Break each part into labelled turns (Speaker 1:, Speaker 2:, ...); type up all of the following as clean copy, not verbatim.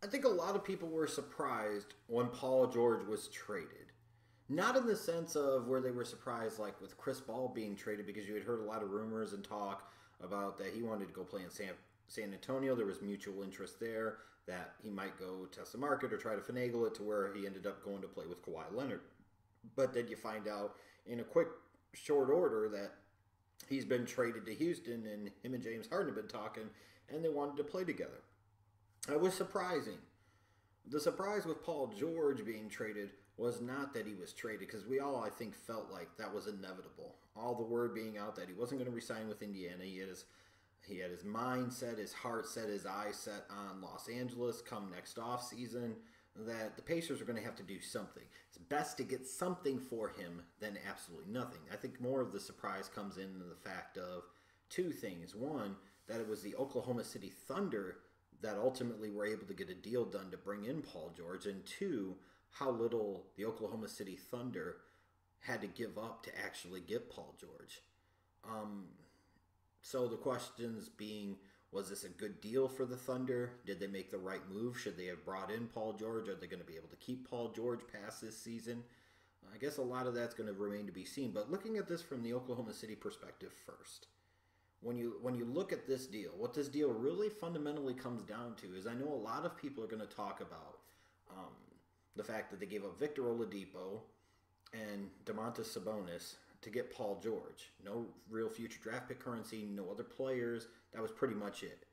Speaker 1: I think a lot of people were surprised when Paul George was traded. Not in the sense of where they were surprised, like with Chris Paul being traded, because you had heard a lot of rumors and talk about that he wanted to go play in San Antonio. There was mutual interest there that he might go test the market or try to finagle it to where he ended up going to play with Kawhi Leonard. But then you find out in a quick, short order that he's been traded to Houston, and him and James Harden have been talking, and they wanted to play together. It was surprising. The surprise with Paul George being traded was not that he was traded, because we all, I think, felt like that was inevitable. All the word being out that he wasn't going to resign with Indiana. He had his mind set, his heart set, his eyes set on Los Angeles come next offseason, that the Pacers are going to have to do something. It's best to get something for him than absolutely nothing. I think more of the surprise comes in the fact of two things. One, that it was the Oklahoma City Thunder that ultimately were able to get a deal done to bring in Paul George, and two, how little the Oklahoma City Thunder had to give up to actually get Paul George. So the questions being, was this a good deal for the Thunder? Did they make the right move? Should they have brought in Paul George? Are they going to be able to keep Paul George past this season? I guess a lot of that's going to remain to be seen. But looking at this from the Oklahoma City perspective first, when you look at this deal, what this deal really fundamentally comes down to is, I know a lot of people are going to talk about the fact that they gave up Victor Oladipo and Domantas Sabonis to get Paul George. No real future draft pick currency, no other players. That was pretty much it.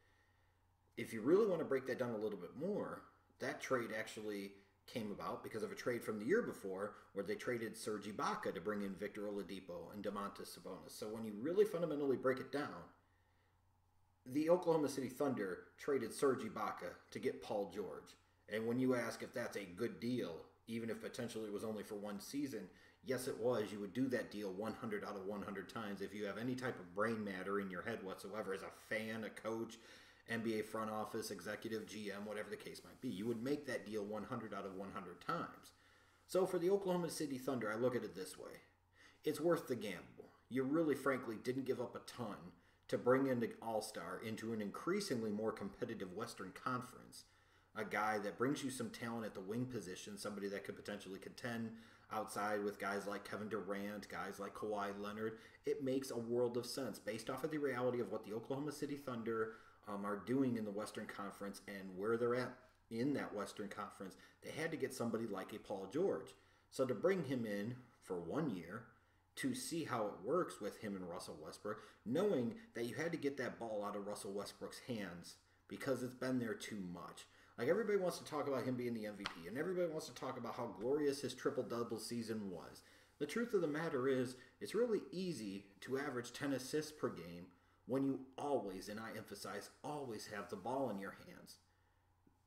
Speaker 1: If you really want to break that down a little bit more, that trade actually came about because of a trade from the year before where they traded Serge Ibaka to bring in Victor Oladipo and Domantas Sabonis. So when you really fundamentally break it down, the Oklahoma City Thunder traded Serge Ibaka to get Paul George. And when you ask if that's a good deal, even if potentially it was only for one season, yes, it was. You would do that deal 100 out of 100 times if you have any type of brain matter in your head whatsoever as a fan, a coach, NBA front office, executive, GM, whatever the case might be. You would make that deal 100 out of 100 times. So for the Oklahoma City Thunder, I look at it this way. It's worth the gamble. You really, frankly, didn't give up a ton to bring in the All-Star into an increasingly more competitive Western Conference. A guy that brings you some talent at the wing position, somebody that could potentially contend outside with guys like Kevin Durant, guys like Kawhi Leonard. It makes a world of sense based off of the reality of what the Oklahoma City Thunder are doing in the Western Conference and where they're at in that Western Conference. They had to get somebody like a Paul George. So to bring him in for 1 year to see how it works with him and Russell Westbrook, knowing that you had to get that ball out of Russell Westbrook's hands because it's been there too much. Like, everybody wants to talk about him being the MVP, and everybody wants to talk about how glorious his triple-double season was. The truth of the matter is, it's really easy to average 10 assists per game when you always, and I emphasize, always have the ball in your hands.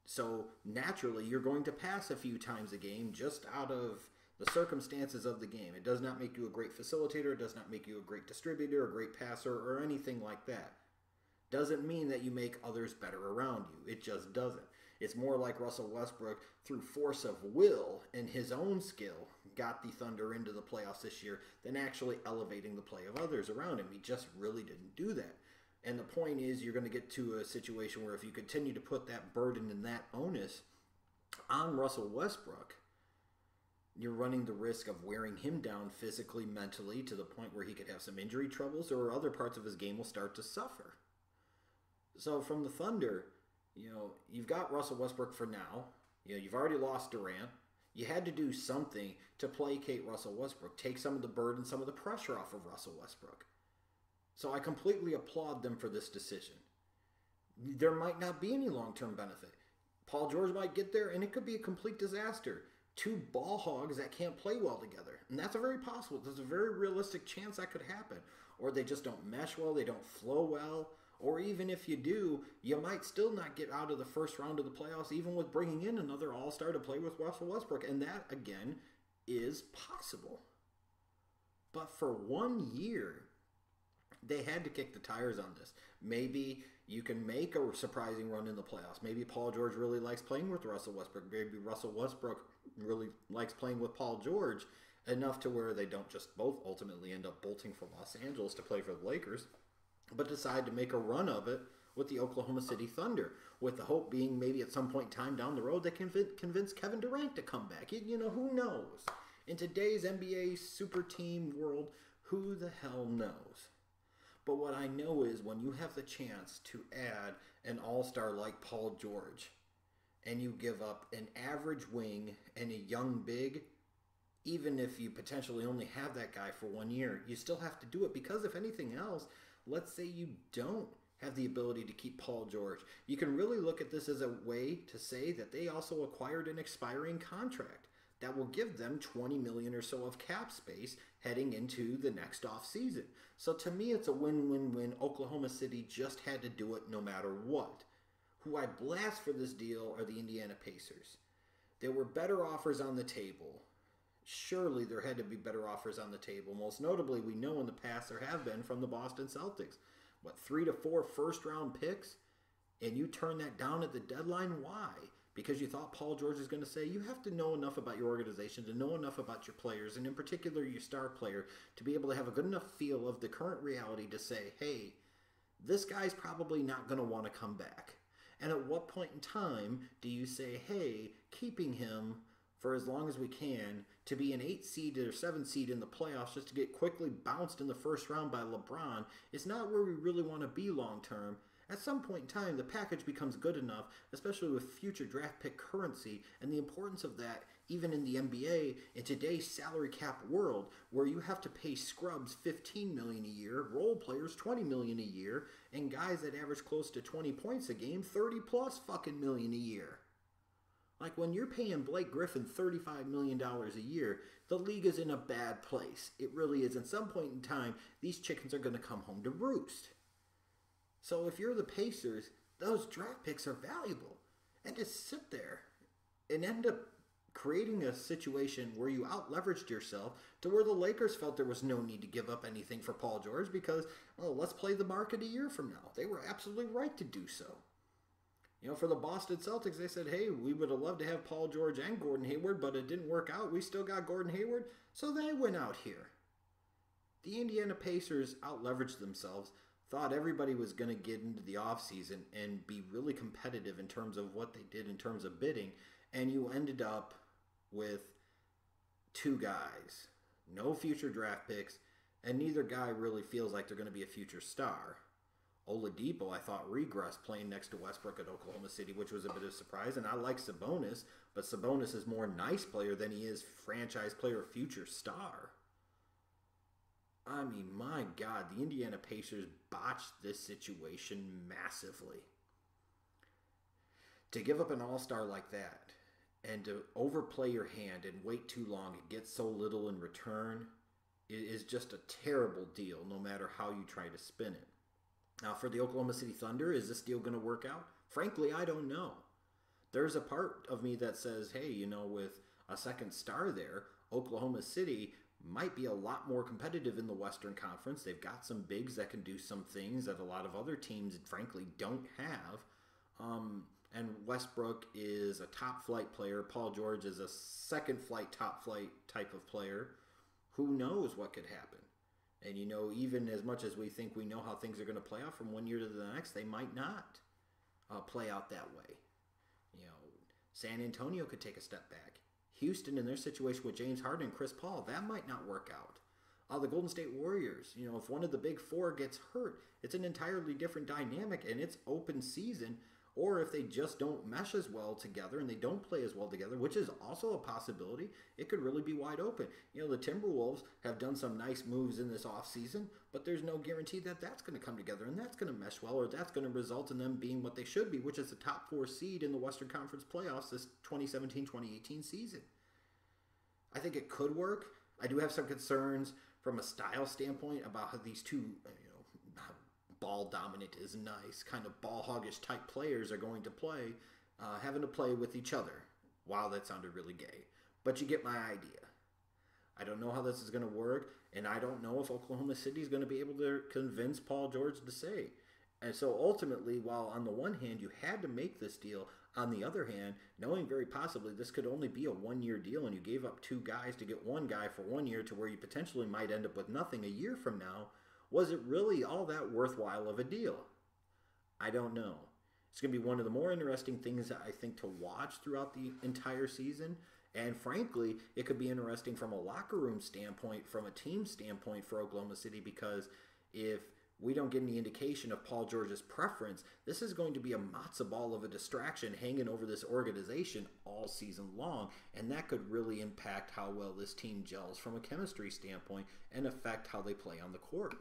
Speaker 1: So, naturally, you're going to pass a few times a game just out of the circumstances of the game. It does not make you a great facilitator. It does not make you a great distributor, a great passer, or anything like that. Doesn't mean that you make others better around you. It just doesn't. It's more like Russell Westbrook, through force of will and his own skill, got the Thunder into the playoffs this year than actually elevating the play of others around him. He just really didn't do that. And the point is, you're going to get to a situation where if you continue to put that burden and that onus on Russell Westbrook, you're running the risk of wearing him down physically, mentally, to the point where he could have some injury troubles or other parts of his game will start to suffer. So from the Thunder, you've got Russell Westbrook for now. You've already lost Durant. You had to do something to placate Russell Westbrook, take some of the burden, some of the pressure off of Russell Westbrook. So I completely applaud them for this decision. There might not be any long-term benefit. Paul George might get there, and it could be a complete disaster. Two ball hogs that can't play well together. And that's a very possible. There's a very realistic chance that could happen. Or they just don't mesh well, they don't flow well. Or even if you do, you might still not get out of the first round of the playoffs, even with bringing in another all-star to play with Russell Westbrook. And that, again, is possible. But for 1 year, they had to kick the tires on this. Maybe you can make a surprising run in the playoffs. Maybe Paul George really likes playing with Russell Westbrook. Maybe Russell Westbrook really likes playing with Paul George enough to where they don't just both ultimately end up bolting for Los Angeles to play for the Lakers, but decide to make a run of it with the Oklahoma City Thunder. with the hope being maybe at some point in time down the road they can convince Kevin Durant to come back. You know, who knows? In today's NBA super team world, who the hell knows? But what I know is when you have the chance to add an all-star like Paul George and you give up an average wing and a young big, even if you potentially only have that guy for 1 year, you still have to do it because if anything else, let's say you don't have the ability to keep Paul George. You can really look at this as a way to say that they also acquired an expiring contract that will give them $20 million or so of cap space heading into the next offseason. So to me, it's a win-win-win. Oklahoma City just had to do it no matter what. Who I blast for this deal are the Indiana Pacers. There were better offers on the table. Surely there had to be better offers on the table. Most notably, we know in the past there have been from the Boston Celtics. 3 to 4 first-round picks? And you turn that down at the deadline? Why? Because you thought Paul George is going to say, you have to know enough about your organization, to know enough about your players, and in particular your star player, to be able to have a good enough feel of the current reality to say, hey, this guy's probably not going to want to come back. And at what point in time do you say, hey, keeping him for as long as we can to be an 8 seed or 7 seed in the playoffs just to get quickly bounced in the first round by LeBron is not where we really want to be long term. At some point in time, the package becomes good enough, especially with future draft pick currency and the importance of that even in the NBA in today's salary cap world where you have to pay scrubs $15 million a year, role players $20 million a year, and guys that average close to 20 points a game, 30 plus fucking million a year. Like when you're paying Blake Griffin $35 million a year, the league is in a bad place. It really is. At some point in time, these chickens are going to come home to roost. So if you're the Pacers, those draft picks are valuable. And to sit there and end up creating a situation where you out-leveraged yourself to where the Lakers felt there was no need to give up anything for Paul George because, well, let's play the market a year from now. They were absolutely right to do so. You know, for the Boston Celtics, they said, hey, we would have loved to have Paul George and Gordon Hayward, but it didn't work out. We still got Gordon Hayward, so they went out here. The Indiana Pacers out-leveraged themselves, thought everybody was going to get into the offseason and be really competitive in terms of what they did in terms of bidding, and you ended up with 2 guys, no future draft picks, and neither guy really feels like they're going to be a future star. Oladipo, I thought, regressed playing next to Westbrook at Oklahoma City, which was a bit of a surprise. And I like Sabonis, but Sabonis is more nice player than he is franchise player, future star. I mean, my God, the Indiana Pacers botched this situation massively. To give up an all-star like that and to overplay your hand and wait too long and get so little in return is just a terrible deal, no matter how you try to spin it. Now, for the Oklahoma City Thunder, is this deal going to work out? Frankly, I don't know. There's a part of me that says, hey, you know, with a second star there, Oklahoma City might be a lot more competitive in the Western Conference. They've got some bigs that can do some things that a lot of other teams, frankly, don't have. And Westbrook is a top-flight player. Paul George is a second-flight, top-flight type of player. Who knows what could happen? And, you know, even as much as we think we know how things are going to play out from one year to the next, they might not play out that way. You know, San Antonio could take a step back. Houston, in their situation with James Harden and Chris Paul, that might not work out. The Golden State Warriors, you know, if one of the big 4 gets hurt, it's an entirely different dynamic, and it's open season. Or if they just don't mesh as well together and they don't play as well together, which is also a possibility, it could really be wide open. You know, the Timberwolves have done some nice moves in this offseason, but there's no guarantee that that's going to come together and that's going to mesh well, or that's going to result in them being what they should be, which is the top 4 seed in the Western Conference playoffs this 2017-2018 season. I think it could work. I do have some concerns from a style standpoint about how these two, ball dominant is nice, kind of ball hoggish type players are going to play, having to play with each other. Wow, that sounded really gay. But you get my idea. I don't know how this is going to work, and I don't know if Oklahoma City is going to be able to convince Paul George to stay. And so ultimately, while on the one hand you had to make this deal, on the other hand, knowing very possibly this could only be a 1-year deal and you gave up 2 guys to get 1 guy for 1 year to where you potentially might end up with nothing a year from now, was it really all that worthwhile of a deal? I don't know. It's going to be one of the more interesting things that I think to watch throughout the entire season. And frankly, it could be interesting from a locker room standpoint, from a team standpoint for Oklahoma City, because if we don't get any indication of Paul George's preference, this is going to be a matzo ball of a distraction hanging over this organization all season long, and that could really impact how well this team gels from a chemistry standpoint and affect how they play on the court.